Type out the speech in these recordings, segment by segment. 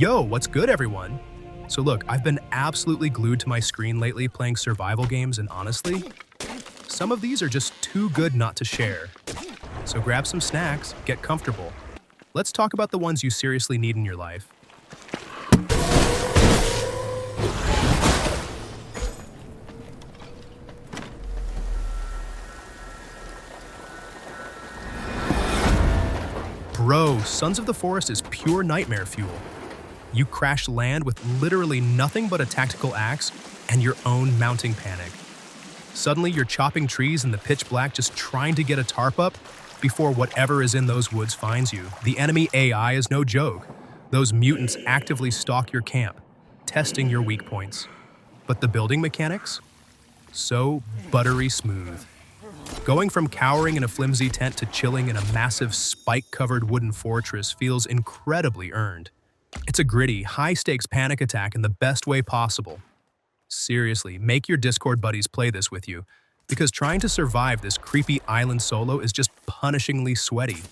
Yo, what's good, everyone? So look, I've been absolutely glued to my screen lately playing survival games, and honestly, some of these are just too good not to share. So grab some snacks, get comfortable. Let's talk about the ones you seriously need in your life. Bro, Sons of the Forest is pure nightmare fuel. You crash land with literally nothing but a tactical axe and your own mounting panic. Suddenly, you're chopping trees in the pitch black just trying to get a tarp up before whatever is in those woods finds you. The enemy AI is no joke. Those mutants actively stalk your camp, testing your weak points. But the building mechanics? So buttery smooth. Going from cowering in a flimsy tent to chilling in a massive spike-covered wooden fortress feels incredibly earned. It's a gritty, high-stakes panic attack in the best way possible. Seriously, make your Discord buddies play this with you, because trying to survive this creepy island solo is just punishingly sweaty.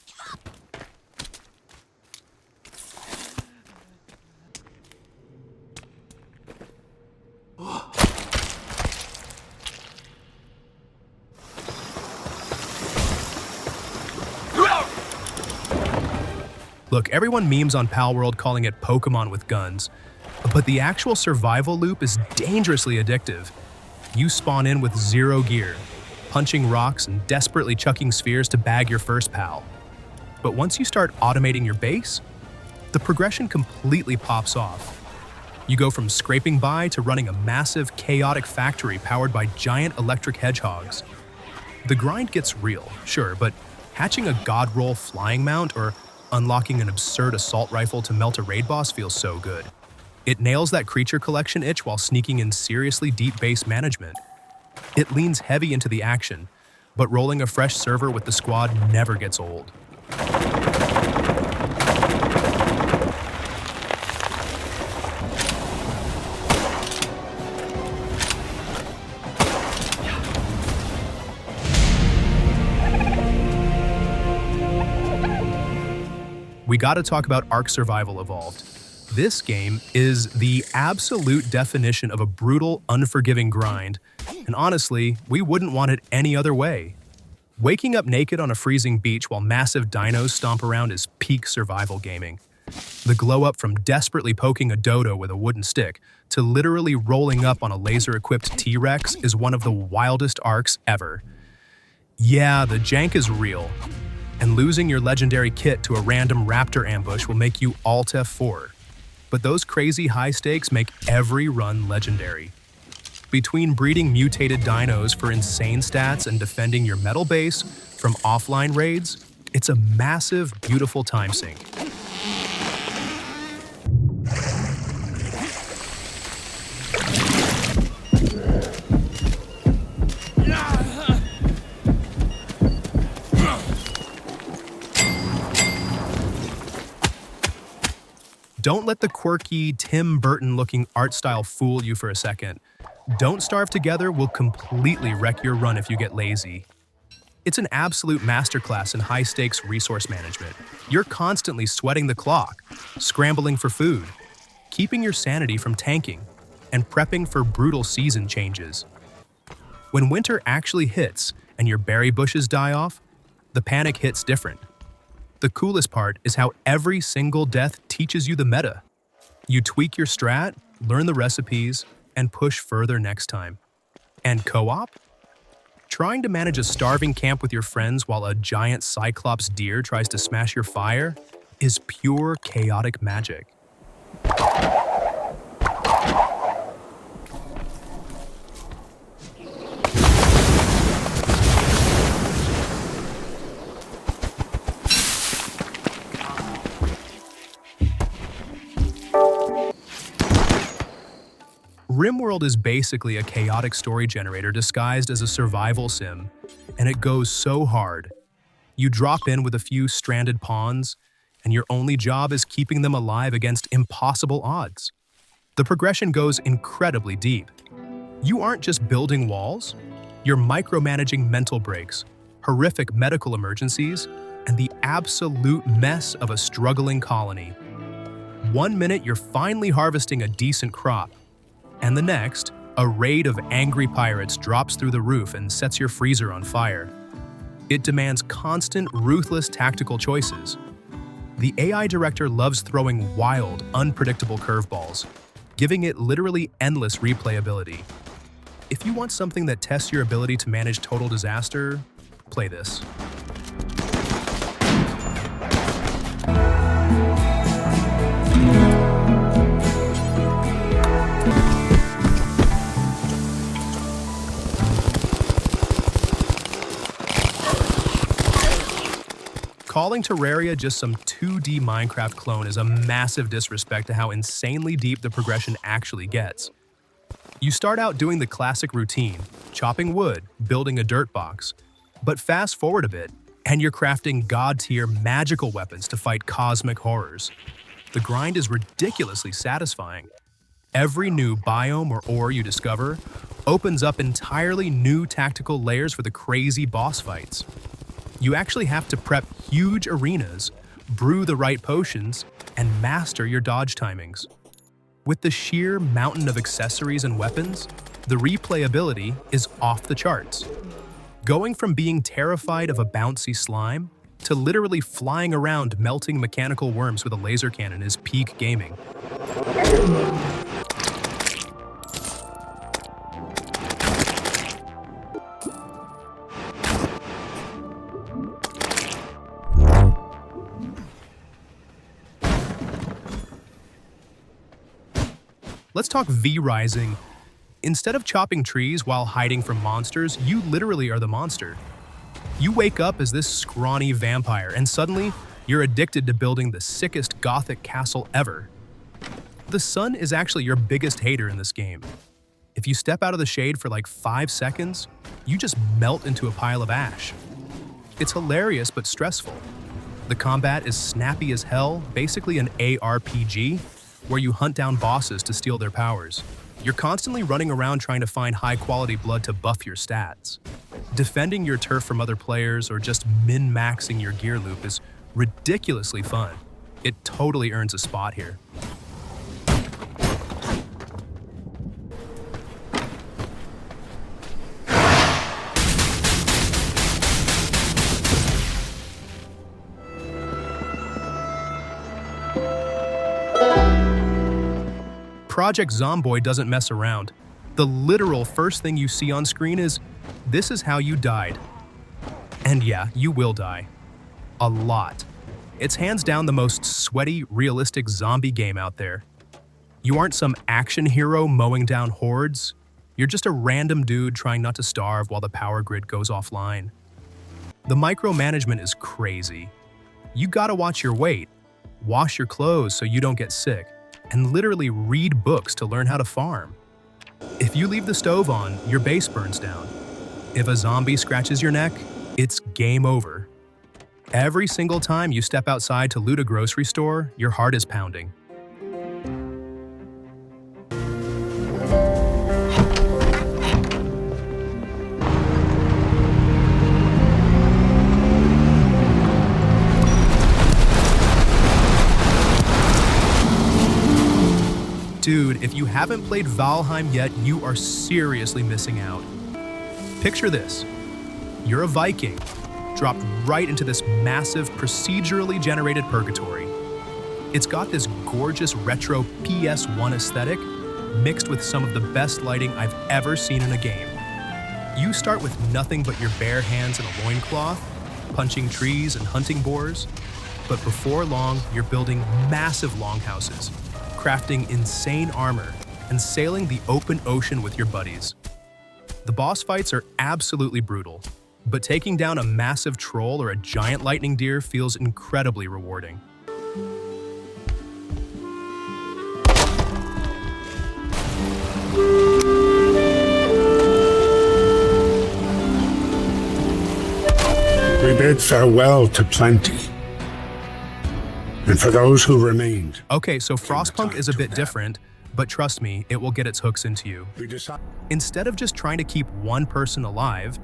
Look, everyone memes on Palworld calling it Pokemon with guns, but the actual survival loop is dangerously addictive. You spawn in with zero gear, punching rocks and desperately chucking spheres to bag your first pal. But once you start automating your base, the progression completely pops off. You go from scraping by to running a massive, chaotic factory powered by giant electric hedgehogs. The grind gets real, sure, but hatching a god roll flying mount or unlocking an absurd assault rifle to melt a raid boss feels so good. It nails that creature collection itch while sneaking in seriously deep base management. It leans heavy into the action, but rolling a fresh server with the squad never gets old. We gotta talk about Ark Survival Evolved. This game is the absolute definition of a brutal, unforgiving grind, and honestly, we wouldn't want it any other way. Waking up naked on a freezing beach while massive dinos stomp around is peak survival gaming. The glow up from desperately poking a dodo with a wooden stick to literally rolling up on a laser-equipped T-Rex is one of the wildest arcs ever. Yeah, the jank is real, and losing your legendary kit to a random raptor ambush will make you Alt F4. But those crazy high stakes make every run legendary. Between breeding mutated dinos for insane stats and defending your metal base from offline raids, it's a massive, beautiful time sink. Don't let the quirky, Tim Burton-looking art style fool you for a second. Don't Starve Together will completely wreck your run if you get lazy. It's an absolute masterclass in high-stakes resource management. You're constantly sweating the clock, scrambling for food, keeping your sanity from tanking, and prepping for brutal season changes. When winter actually hits and your berry bushes die off, the panic hits different. The coolest part is how every single death teaches you the meta. You tweak your strat, learn the recipes, and push further next time. And co-op? Trying to manage a starving camp with your friends while a giant cyclops deer tries to smash your fire is pure chaotic magic. Rimworld is basically a chaotic story generator disguised as a survival sim, and it goes so hard. You drop in with a few stranded pawns, and your only job is keeping them alive against impossible odds. The progression goes incredibly deep. You aren't just building walls, you're micromanaging mental breaks, horrific medical emergencies, and the absolute mess of a struggling colony. One minute, you're finally harvesting a decent crop, and the next, a raid of angry pirates drops through the roof and sets your freezer on fire. It demands constant, ruthless tactical choices. The AI director loves throwing wild, unpredictable curveballs, giving it literally endless replayability. If you want something that tests your ability to manage total disaster, play this. Calling Terraria just some 2D Minecraft clone is a massive disrespect to how insanely deep the progression actually gets. You start out doing the classic routine, chopping wood, building a dirt box. But fast forward a bit, and you're crafting god-tier magical weapons to fight cosmic horrors. The grind is ridiculously satisfying. Every new biome or ore you discover opens up entirely new tactical layers for the crazy boss fights. You actually have to prep huge arenas, brew the right potions, and master your dodge timings. With the sheer mountain of accessories and weapons, the replayability is off the charts. Going from being terrified of a bouncy slime to literally flying around melting mechanical worms with a laser cannon is peak gaming. Let's talk V-Rising. Instead of chopping trees while hiding from monsters, you literally are the monster. You wake up as this scrawny vampire, and suddenly, you're addicted to building the sickest gothic castle ever. The sun is actually your biggest hater in this game. If you step out of the shade for like 5 seconds, you just melt into a pile of ash. It's hilarious but stressful. The combat is snappy as hell, basically an ARPG, where you hunt down bosses to steal their powers. You're constantly running around trying to find high-quality blood to buff your stats. Defending your turf from other players or just min-maxing your gear loop is ridiculously fun. It totally earns a spot here. Project Zomboid doesn't mess around. The literal first thing you see on screen is, "This is how you died." And yeah, you will die. A lot. It's hands down the most sweaty, realistic zombie game out there. You aren't some action hero mowing down hordes. You're just a random dude trying not to starve while the power grid goes offline. The micromanagement is crazy. You gotta watch your weight, wash your clothes so you don't get sick, and literally read books to learn how to farm. If you leave the stove on, your base burns down. If a zombie scratches your neck, it's game over. Every single time you step outside to loot a grocery store, your heart is pounding. Dude, if you haven't played Valheim yet, you are seriously missing out. Picture this. You're a Viking, dropped right into this massive, procedurally generated purgatory. It's got this gorgeous retro PS1 aesthetic, mixed with some of the best lighting I've ever seen in a game. You start with nothing but your bare hands and a loincloth, punching trees and hunting boars, but before long, you're building massive longhouses, crafting insane armor, and sailing the open ocean with your buddies. The boss fights are absolutely brutal, but taking down a massive troll or a giant lightning deer feels incredibly rewarding. We bid farewell to plenty. And for those who remained. Okay, so Frostpunk is a bit different, but trust me, it will get its hooks into you. Instead of just trying to keep one person alive,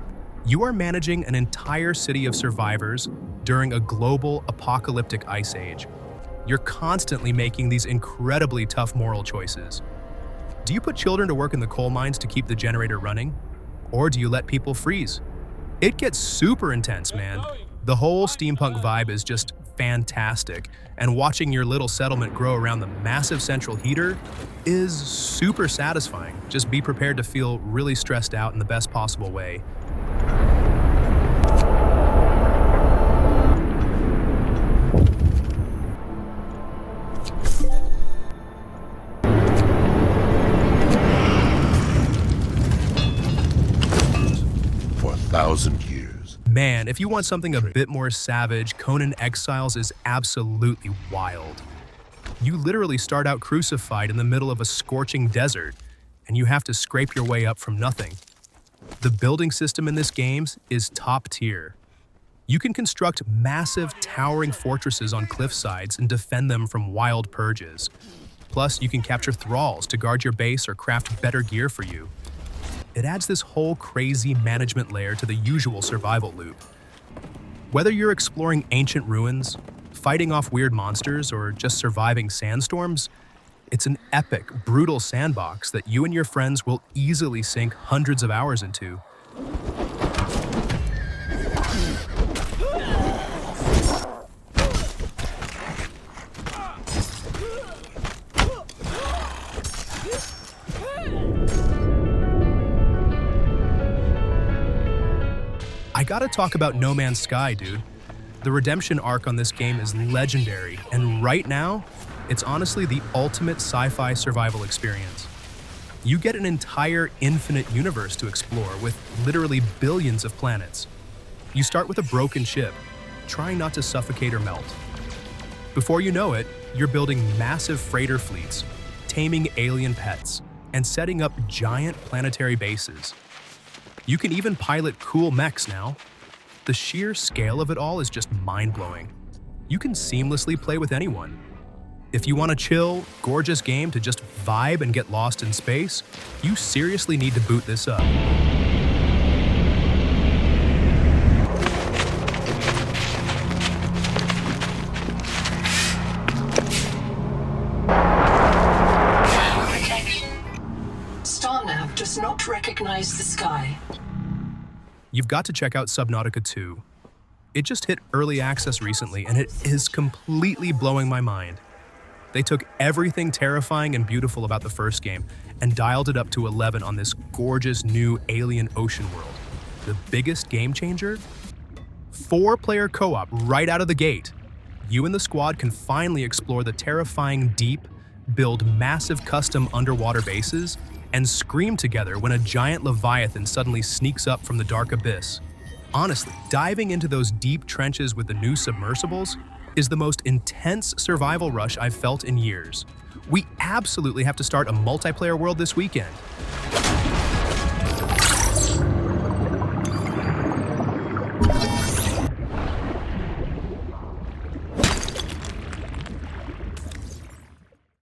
you are managing an entire city of survivors during a global apocalyptic ice age. You're constantly making these incredibly tough moral choices. Do you put children to work in the coal mines to keep the generator running? Or do you let people freeze? It gets super intense, man. The whole steampunk vibe is just fantastic, and watching your little settlement grow around the massive central heater is super satisfying. Just be prepared to feel really stressed out in the best possible way. For 1,000 years. Man, if you want something a bit more savage, Conan Exiles is absolutely wild. You literally start out crucified in the middle of a scorching desert, and you have to scrape your way up from nothing. The building system in this game is top tier. You can construct massive, towering fortresses on cliff sides and defend them from wild purges. Plus, you can capture thralls to guard your base or craft better gear for you. It adds this whole crazy management layer to the usual survival loop. Whether you're exploring ancient ruins, fighting off weird monsters, or just surviving sandstorms, it's an epic, brutal sandbox that you and your friends will easily sink hundreds of hours into. I gotta talk about No Man's Sky, dude. The redemption arc on this game is legendary, and right now, it's honestly the ultimate sci-fi survival experience. You get an entire infinite universe to explore with literally billions of planets. You start with a broken ship, trying not to suffocate or melt. Before you know it, you're building massive freighter fleets, taming alien pets, and setting up giant planetary bases. You can even pilot cool mechs now. The sheer scale of it all is just mind-blowing. You can seamlessly play with anyone. If you want a chill, gorgeous game to just vibe and get lost in space, you seriously need to boot this up. Starnav does not recognize the sky. You've got to check out Subnautica 2. It just hit early access recently, and it is completely blowing my mind. They took everything terrifying and beautiful about the first game and dialed it up to 11 on this gorgeous new alien ocean world. The biggest game changer? 4-player co-op right out of the gate. You and the squad can finally explore the terrifying deep, build massive custom underwater bases, and scream together when a giant leviathan suddenly sneaks up from the dark abyss. Honestly, diving into those deep trenches with the new submersibles is the most intense survival rush I've felt in years. We absolutely have to start a multiplayer world this weekend.